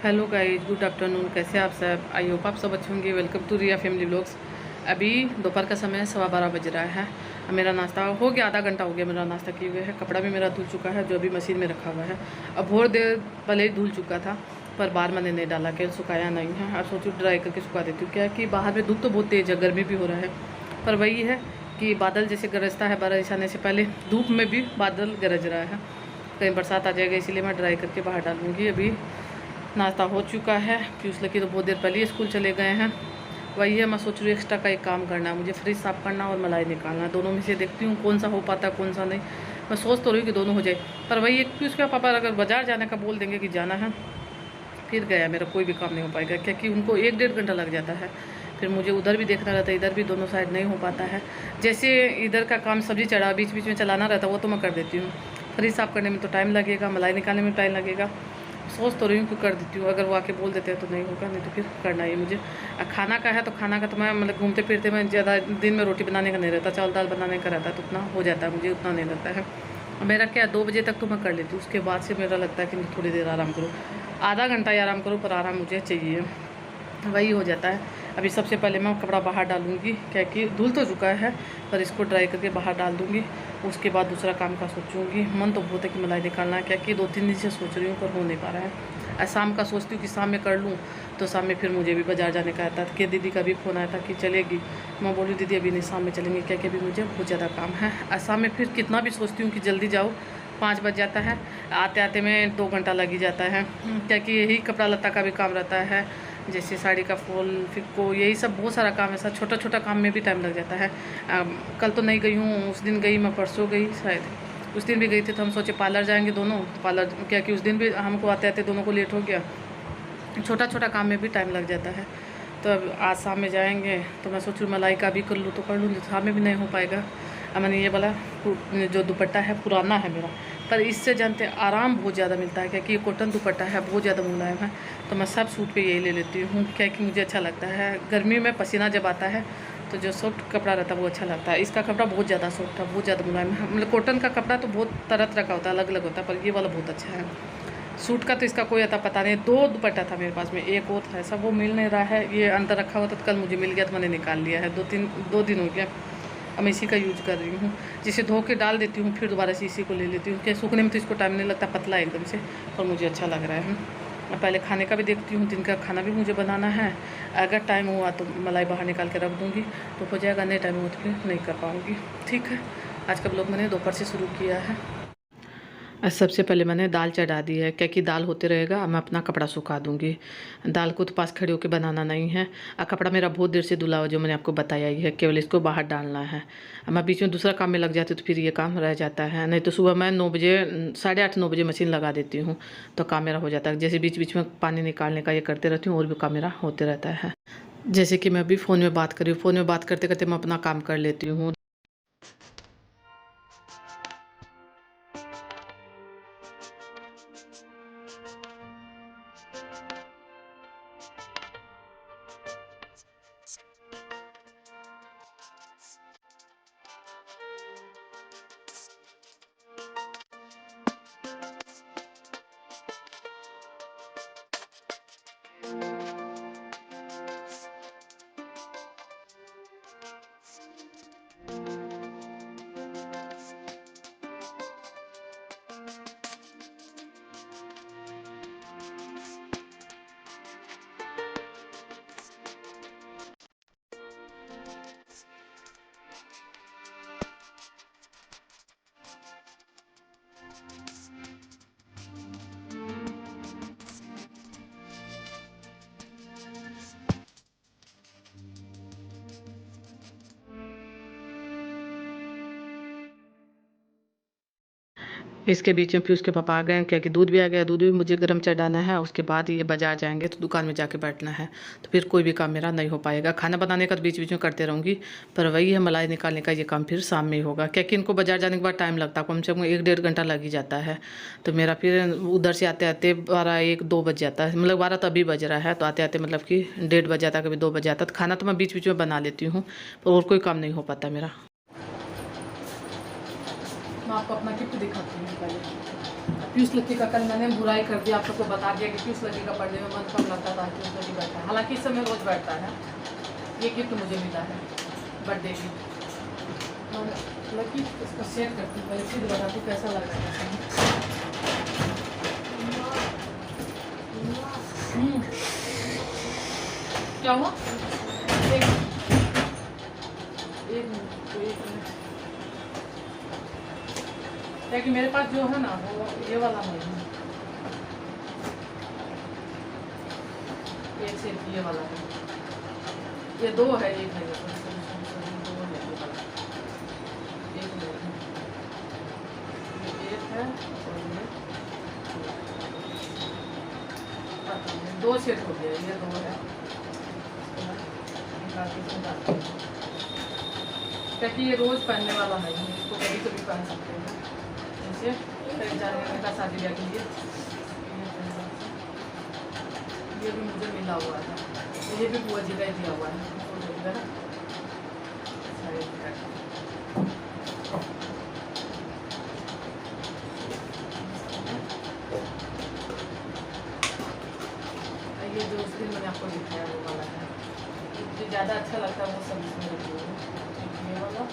Hello guys, good afternoon. कैसे आप सब? आई होप आप सब अच्छे होंगे। Welcome to Riya family vlogs. अभी दोपहर का समय 12:15 बज रहा है। मेरा नाश्ता हो गया, आधा घंटा हो गया मेरा नाश्ता किए हुए है। कपड़ा भी मेरा धुल चुका है जो अभी मशीन में रखा हुआ है। अब बहुत देर पहले ही धुल चुका था, पर बाहर मैंने नहीं डाला कि सुखाया नहीं है। अब सोचूँ ड्राई करके सुखा देती हूँ। क्या कि बाहर में धूप तो बहुत तेज़ है, गर्मी भी हो रहा है, पर वही है कि बादल जैसे गरजता है, बारिश आने से पहले धूप में भी बादल गरज रहा है, कहीं बरसात आ जाएगा, इसीलिए मैं ड्राई करके बाहर डालूँगी। अभी नाश्ता हो चुका है। पीयूष लकी तो बहुत देर पहले ही स्कूल चले गए हैं। वही है, मैं सोच रही हूँ एक्स्ट्रा का एक काम करना है मुझे, फ्रिज साफ़ करना और मलाई निकालना। दोनों में से देखती हूँ कौन सा हो पाता है कौन सा नहीं। मैं सोच तो रही हूँ कि दोनों हो जाए, पर वही एक पीयूष का पापा अगर बाज़ार जाने का बोल देंगे कि जाना है, फिर गया मेरा कोई भी काम नहीं हो पाएगा, क्योंकि उनको 1-1.5 घंटा लग जाता है। फिर मुझे उधर भी देखना रहता है, इधर भी दोनों साइड नहीं हो पाता है। जैसे इधर का काम सब्जी चढ़ा बीच बीच में चलाना रहता है, वो तो मैं कर देती हूँ। फ्रिज साफ़ करने में तो टाइम लगेगा, मलाई निकालने में टाइम लगेगा। सोच तो रही हूँ कि कर देती हूँ, अगर वो आके बोल देते हैं तो नहीं होगा, नहीं तो फिर करना ही मुझे। खाना का है तो खाना का तो मैं मतलब घूमते फिरते मैं ज़्यादा दिन में रोटी बनाने का नहीं रहता, चावल दाल बनाने का रहता है, तो उतना हो जाता है मुझे, उतना नहीं लगता है। मेरा क्या 2 बजे तक तो मैं कर लेती हूँ, उसके बाद से मेरा लगता है कि मैं थोड़ी देर आराम करूँ, आधा घंटा ही आराम करूँ, पर आराम मुझे चाहिए, वही हो जाता है। अभी सबसे पहले मैं कपड़ा बाहर डालूँगी, क्या कि धुल तो चुका है, पर इसको ड्राई करके बाहर डाल दूँगी। उसके बाद दूसरा काम का सोचूँगी। मन तो बहुत है कि मलाई निकालना है, क्या कि 2-3 दिन से सोच रही हूँ, पर हो नहीं पा रहा है। शाम का सोचती हूँ कि शाम में कर लूँ, तो शाम में फिर मुझे भी बाज़ार जाने का आता था कि दीदी का भी फ़ोन आया था कि चलेगी। मैं बोली दीदी अभी नहीं, शाम में चलेंगे, क्या कि अभी मुझे बहुत ज़्यादा काम है। शाम में फिर कितना भी सोचती हूँ कि जल्दी जाओ, 5 बज जाता है, आते आते में 2 घंटा लग ही जाता है, क्या कि यही कपड़ा लत्ता का भी काम रहता है, जैसे साड़ी का फॉल फिको, यही सब बहुत सारा काम है। सब छोटा छोटा काम में भी टाइम लग जाता है। कल तो नहीं गई हूँ, उस दिन गई मैं, परसों गई शायद, उस दिन भी गई थी, तो हम सोचे पार्लर जाएंगे दोनों। पार्लर क्या कि उस दिन भी हमको आते आते दोनों को लेट हो गया। छोटा छोटा काम में भी टाइम लग जाता है। तो अब आज शाम में जाएंगे, तो मैं सोच रही हूँ मलाई का भी कर लूँ तो कर लूँ, शाम में भी नहीं हो पाएगा। मैंने ये वाला जो दुपट्टा है पुराना है मेरा, पर इससे जानते आराम बहुत ज़्यादा मिलता है, क्योंकि ये कॉटन दुपट्टा है, बहुत ज़्यादा मुलायम है। तो मैं सब सूट पे यही ले लेती हूँ, क्या कि मुझे अच्छा लगता है। गर्मी में पसीना जब आता है तो जो सॉफ्ट कपड़ा रहता है वो अच्छा लगता है। इसका कपड़ा बहुत ज़्यादा सॉफ्ट है, बहुत ज़्यादा मुलायम है। मतलब कॉटन का कपड़ा तो बहुत तरह तरह का होता है, अलग अलग होता है, पर ये वाला बहुत अच्छा है। सूट का तो इसका कोई अता पता नहीं। 2 दुपट्टा था मेरे पास में, एक और था ऐसा, वो मिल नहीं रहा है। ये अंदर रखा हुआ था, तो कल मुझे मिल गया तो मैंने निकाल लिया है। 2 दिन हो गया, अब मैं इसी का यूज कर रही हूँ। जिसे धो के डाल देती हूँ, फिर दोबारा से इसी को ले लेती हूँ, क्या सूखने में तो इसको टाइम नहीं लगता, पतला एकदम से, और मुझे अच्छा लग रहा है। अब पहले खाने का भी देखती हूँ, दिन का खाना भी मुझे बनाना है। अगर टाइम हुआ तो मलाई बाहर निकाल के रख दूँगी तो हो जाएगा, नहीं टाइम हुआ तो फिर नहीं कर पाऊँगी। ठीक है, आज का ब्लॉग मैंने दोपहर से शुरू किया है। सबसे पहले मैंने दाल चढ़ा दी है, क्या कि दाल होते रहेगा, मैं अपना कपड़ा सुखा दूंगी। दाल को तो पास खड़े होकर बनाना नहीं है। कपड़ा मेरा बहुत देर से धुला हुआ, जो मैंने आपको बताया ही है, केवल इसको बाहर डालना है। मैं बीच में दूसरा काम में लग जाती हूँ तो फिर ये काम रह जाता है। नहीं तो सुबह मैं 9 बजे 8:30-9 बजे मशीन लगा देती हूँ, तो काम मेरा हो जाता है। जैसे बीच बीच में पानी निकालने का ये करते रहती हूँ, और भी काम मेरा होते रहता है। जैसे कि मैं अभी फ़ोन में बात कर रही हूँ, फ़ोन में बात करते करते मैं अपना काम कर लेती हूँ। इसके बीच में फिर उसके पापा आ गए, क्या कि दूध भी आ गया, दूध भी मुझे गर्म चढ़ाना है। उसके बाद ये बाजार जाएंगे तो दुकान में जाके बैठना है, तो फिर कोई भी काम मेरा नहीं हो पाएगा। खाना बनाने का तो बीच बीच में करते रहूँगी, पर वही है मलाई निकालने का ये काम फिर शाम में ही होगा, क्योंकि इनको बाजार जाने के बाद टाइम लगता है, कम से कम 1-1.5 घंटा लग ही जाता है। तो मेरा फिर उधर से आते आते 12-1-2 बज जाता है, मतलब 12 तो अभी बज रहा है, तो आते आते मतलब कि 1:30 बज जाता है, कभी 2 बज जाता है। तो खाना तो मैं बीच बीच में बना लेती हूँ, पर और कोई काम नहीं हो पाता मेरा। मैं आपको अपना गिफ्ट दिखाती हूँ पहले। पीयूष लक्की का कल मैंने बुराई कर दिया, आप सबको बता दिया कि पीयूष लक्की का पढ़ने में मन कम लगता था, पीयूष लक्की बैठा है। हालांकि इस समय रोज बैठता है। ये गिफ्ट मुझे मिला है, बर्थडे गिफ्ट। और लक्की इसको शेयर करती हूँ, पहले सीधे बताती हूँ कैसा लग रहा है। क्या हुआ? एक मिनट, क्या कि मेरे पास जो है ना वो ये वाला नहीं है, एक से ये वाला है, ये दो है, एक नहीं है, दो है ये वाला, एक नहीं है, ये एक है और ये पता नहीं, दो सेट हो गया, ये दो है। क्या कि ये रोज पहनने वाला नहीं है, इसको कभी कभी पहन सकते हैं, जैसे कहीं जाने का शादी ब्याह के लिए। ये भी मुझे मिला हुआ है, ये भी बुआ जी का ही दिया हुआ है। ये जो उस दिन मैंने आपको दिखाया वो वाला है, मुझे ज़्यादा अच्छा लगता है वो सब इसमें रखी हुई है, ये वाला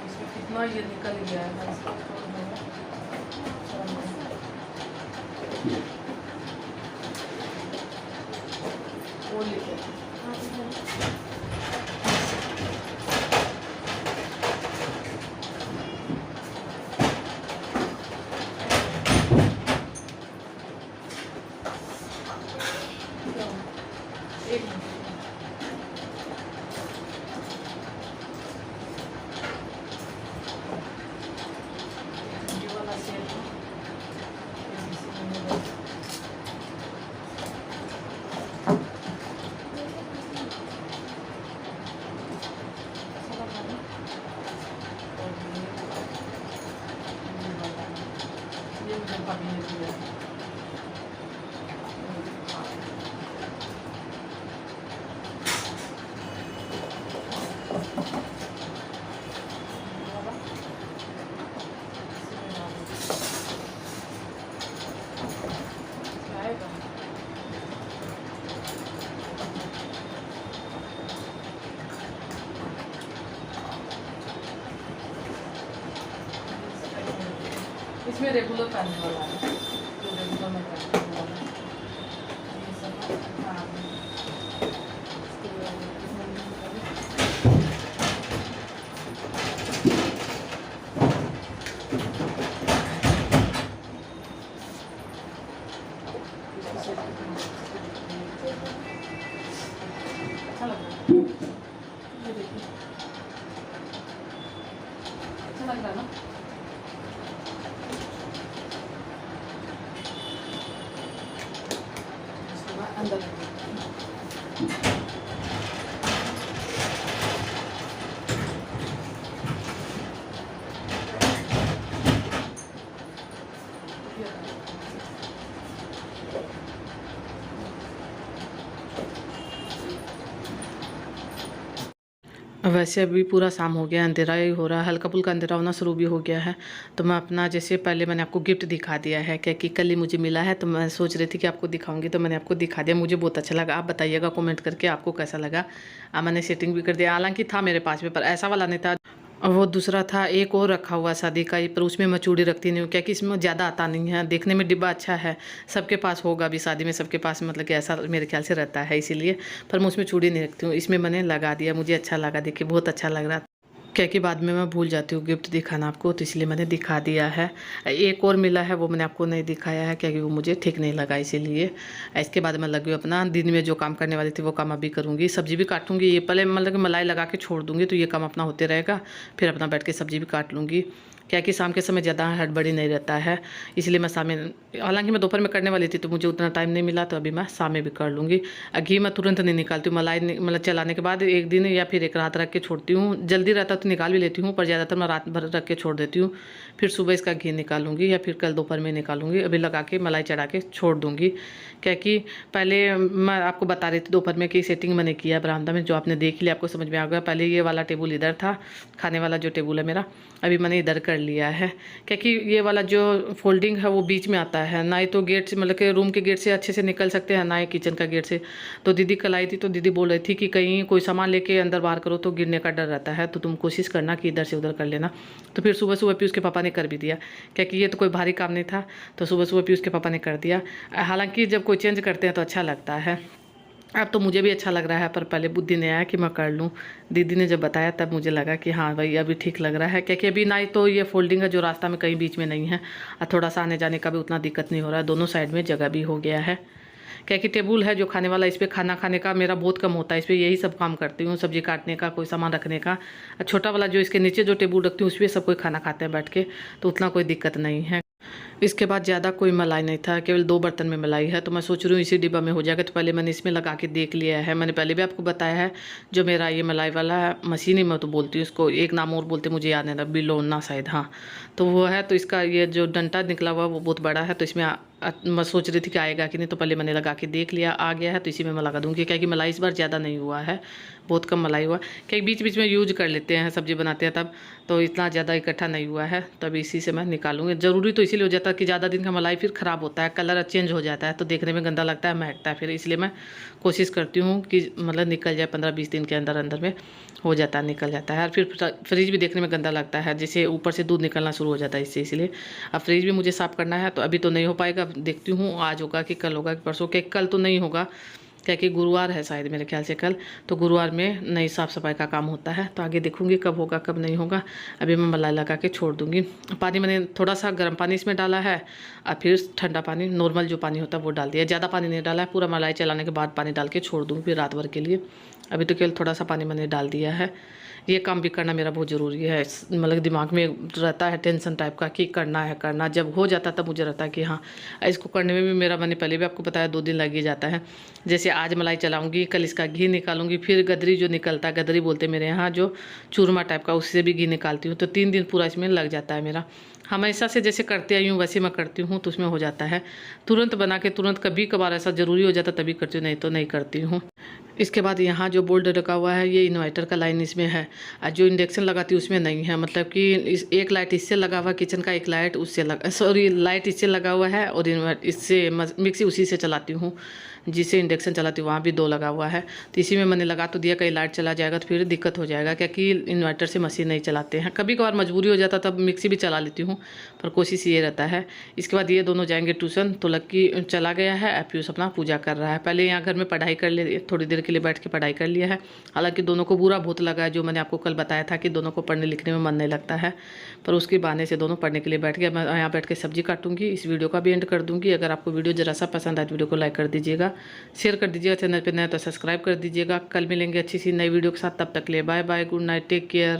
इसमें कितना ये निकल गया है, इसको छोड़ दूँगा। वो लेके एक ये वाला सेट है, ये मुझे भाभी ने दिया है। इसमें रेगुलर पहनने वाला है, जो रेगुलर में पहनने वाला है, ये सब हाँ। अच्छा लग रहा है, ये देखिए अच्छा लग रहा है ना। अंदर वैसे अभी पूरा शाम हो गया, अंधेरा ही हो रहा है, हल्का फुल्का अंधेरा होना शुरू भी हो गया है। तो मैं अपना जैसे पहले मैंने आपको गिफ्ट दिखा दिया है, क्या कि कल ही मुझे मिला है, तो मैं सोच रही थी कि आपको दिखाऊंगी, तो मैंने आपको दिखा दिया। मुझे बहुत अच्छा लगा, आप बताइएगा कमेंट करके आपको कैसा लगा। मैंने सेटिंग भी कर दिया, हालांकि था मेरे पास में, पर ऐसा वाला नहीं था, और वो दूसरा था, एक और रखा हुआ शादी का ही, पर उसमें मैं चूड़ी रखती नहीं हूँ, क्या कि इसमें ज़्यादा आता नहीं है। देखने में डिब्बा अच्छा है, सबके पास होगा अभी शादी में, सबके पास मतलब कि ऐसा मेरे ख्याल से रहता है, इसीलिए। पर मैं उसमें चूड़ी नहीं रखती हूँ, इसमें मैंने लगा दिया, मुझे अच्छा लगा, देखिए बहुत अच्छा लग रहा था। क्या कि बाद में मैं भूल जाती हूँ गिफ्ट दिखाना आपको, तो इसलिए मैंने दिखा दिया है। एक और मिला है, वो मैंने आपको नहीं दिखाया है, क्योंकि वो मुझे ठीक नहीं लगा, इसीलिए। इसके बाद मैं लगी अपना दिन में जो काम करने वाली थी वो काम अभी करूँगी, सब्जी भी काटूँगी। ये पहले मतलब कि मलाई लगा के छोड़ दूँगी, तो ये काम अपना होते रहेगा, फिर अपना बैठ के सब्जी भी काट लूँगी, क्या कि शाम के समय ज़्यादा हड़बड़ी नहीं रहता है, इसलिए मैं शाम में, हालांकि मैं दोपहर में करने वाली थी तो मुझे उतना टाइम नहीं मिला, तो अभी मैं शाम में भी कर लूँगी। घी मैं तुरंत नहीं निकालती हूँ, मलाई मतलब चलाने के बाद एक दिन या फिर एक रात रख के छोड़ती हूँ। जल्दी रहता तो निकाल भी लेती हूँ, पर ज़्यादातर मैं रात भर रख के छोड़ देती हूँ। फिर सुबह इसका घी निकालूंगी या फिर कल दोपहर में निकालूंगी। अभी लगा के मलाई चढ़ा के छोड़ दूँगी। क्या कि पहले मैं आपको बता रही थी दोपहर में कि सेटिंग मैंने किया बरामदा में, जो आपने देख लिया, आपको समझ में आ गया। पहले ये वाला टेबल इधर था, खाने वाला जो टेबल है मेरा, अभी मैंने इधर कर लिया है। क्योंकि ये वाला जो फोल्डिंग है वो बीच में आता है, ना ही तो गेट से मतलब कि रूम के गेट से अच्छे से निकल सकते हैं, ना ही किचन का गेट से। तो दीदी कल आई थी तो दीदी बोल रही थी कि कहीं कोई सामान लेके अंदर बाहर करो तो गिरने का डर रहता है, तो तुम कोशिश करना कि इधर से उधर कर लेना। तो फिर सुबह सुबह पीयूष के पापा ने कर भी दिया, क्योंकि ये तो कोई भारी काम नहीं था, तो सुबह सुबह पीयूष के पापा ने कर दिया। हालांकि जब कोई चेंज करते हैं तो अच्छा लगता है। अब तो मुझे भी अच्छा लग रहा है, पर पहले बुद्धि नहीं आया कि मैं कर लूँ। दीदी ने जब बताया तब मुझे लगा कि हाँ भाई अभी ठीक लग रहा है, क्योंकि अभी ना ही तो ये फोल्डिंग है जो रास्ता में कहीं बीच में नहीं है, और थोड़ा सा आने जाने का भी उतना दिक्कत नहीं हो रहा है, दोनों साइड में जगह भी हो गया है। क्योंकि टेबल है जो खाने वाला, इस पर खाना खाने का मेरा बहुत कम होता है, इस पर यही सब काम करती हूँ, सब्जी काटने का, कोई सामान रखने का। छोटा वाला जो इसके नीचे जो टेबल रखती हूँ उस पर सब कोई खाना खाते हैं बैठ के, तो उतना कोई दिक्कत नहीं है। इसके बाद ज़्यादा कोई मलाई नहीं था, केवल 2 बर्तन में मलाई है, तो मैं सोच रही हूँ इसी डिब्बा में हो जाएगा। तो पहले मैंने इसमें लगा के देख लिया है, मैंने पहले भी आपको बताया है। जो मेरा ये मलाई वाला मशीन ही मैं तो बोलती हूँ इसको, एक नाम और बोलते मुझे याद नहीं रहा, बिलोना शायद, हाँ तो वो है। तो इसका ये जो डंटा निकला हुआ वो बहुत बड़ा है, तो इसमें मैं सोच रही थी कि आएगा कि नहीं, तो पहले मैंने लगा के देख लिया, आ गया है, तो इसी में मैं लगा दूँगी। क्योंकि मलाई इस बार ज़्यादा नहीं हुआ है, बहुत कम मलाई हुआ, क्योंकि बीच बीच में यूज कर लेते हैं, सब्जी बनाते हैं तब, तो इतना ज़्यादा इकट्ठा नहीं हुआ है, तब इसी से मैं निकालूंगी। ज़रूरी तो इसीलिए हो जाता है कि ज़्यादा दिन का मलाई फिर ख़राब होता है, कलर चेंज हो जाता है, तो देखने में गंदा लगता है, महकता है, फिर इसलिए मैं कोशिश करती हूँ कि मतलब निकल जाए 15-20 दिन के अंदर अंदर में हो जाता है, निकल जाता है। और फिर फ्रिज भी देखने में गंदा लगता है, जैसे ऊपर से दूध निकलना शुरू हो जाता है इससे, इसलिए अब फ्रिज भी मुझे साफ़ करना है। तो अभी तो नहीं हो पाएगा, देखती हूँ आज होगा कि कल होगा कि परसों के, कल तो नहीं होगा क्योंकि गुरुवार है शायद मेरे ख्याल से कल, तो गुरुवार में नई साफ़ सफाई का काम होता है, तो आगे देखूंगी कब होगा कब नहीं होगा। अभी मैं मलाई लगा के छोड़ दूंगी। पानी मैंने थोड़ा सा गर्म पानी इसमें डाला है, और फिर ठंडा पानी नॉर्मल जो पानी होता है वो डाल दिया, ज़्यादा पानी नहीं डाला है, पूरा मलाई चलाने के बाद पानी डाल के छोड़ दूँगी फिर रात भर के लिए। अभी तो केवल थोड़ा सा पानी मैंने डाल दिया है। ये काम भी करना मेरा बहुत ज़रूरी है, मतलब दिमाग में रहता है टेंशन टाइप का कि करना है करना, जब हो जाता तब मुझे रहता है कि हाँ इसको करने में भी मेरा, मैंने पहले भी आपको बताया 2 दिन लग ही जाता है। जैसे आज मलाई चलाऊंगी, कल इसका घी निकालूंगी, फिर गदरी जो निकलता है, गदरी बोलते हैं मेरे यहाँ, जो चूरमा टाइप का, उससे भी घी निकालती हूँ, तो 3 दिन पूरा इसमें लग जाता है मेरा। हमेशा से जैसे करते आई हूँ वैसे मैं करती हूँ, तो उसमें हो जाता है तुरंत बना के तुरंत। कभी कभार ऐसा ज़रूरी हो जाता तभी करती हूँ, नहीं तो नहीं करती हूँ। इसके बाद यहाँ जो बोल्ट रखा हुआ है ये इन्वर्टर का लाइन इसमें है, और जो इंडक्शन लगाती हूँ उसमें नहीं है, मतलब कि एक लाइट इससे लगा हुआ किचन का, एक लाइट उससे लगा, सॉरी लाइट इससे लगा हुआ है, और इससे मिक्सी उसी से चलाती हूँ, जिससे इंडक्शन चलाती हूँ वहाँ भी 2 लगा हुआ है। तो इसी में मैंने लगा तो दिया, कहीं लाइट चला जाएगा तो फिर दिक्कत हो जाएगा, क्योंकि इन्वर्टर से मशीन नहीं चलाते हैं। कभी कभार मजबूरी हो जाता तब मिक्सी भी चला लेती हूँ, पर कोशिश ये रहता है। इसके बाद ये दोनों जाएंगे ट्यूशन, तो लक्की चला गया है, पीयूष अपना पूजा कर रहा है। पहले यहाँ घर में पढ़ाई कर ले, थोड़ी देर के लिए बैठ के पढ़ाई कर लिया है। हालांकि दोनों को बुरा बहुत लगा है, जो मैंने आपको कल बताया था कि दोनों को पढ़ने लिखने में मन नहीं लगता है, पर उसके बहाने से दोनों पढ़ने के लिए बैठ गया। मैं यहाँ बैठ के सब्जी काटूंगी, इस वीडियो का भी एंड कर दूंगी। अगर आपको वीडियो जरा सा पसंद आए तो वीडियो को लाइक कर दीजिएगा, शेयर कर दीजिएगा, चैनल पर नया तो सब्सक्राइब कर दीजिएगा। कल मिलेंगे अच्छी सी नई वीडियो के साथ, तब तक ले bye bye, good night, take care.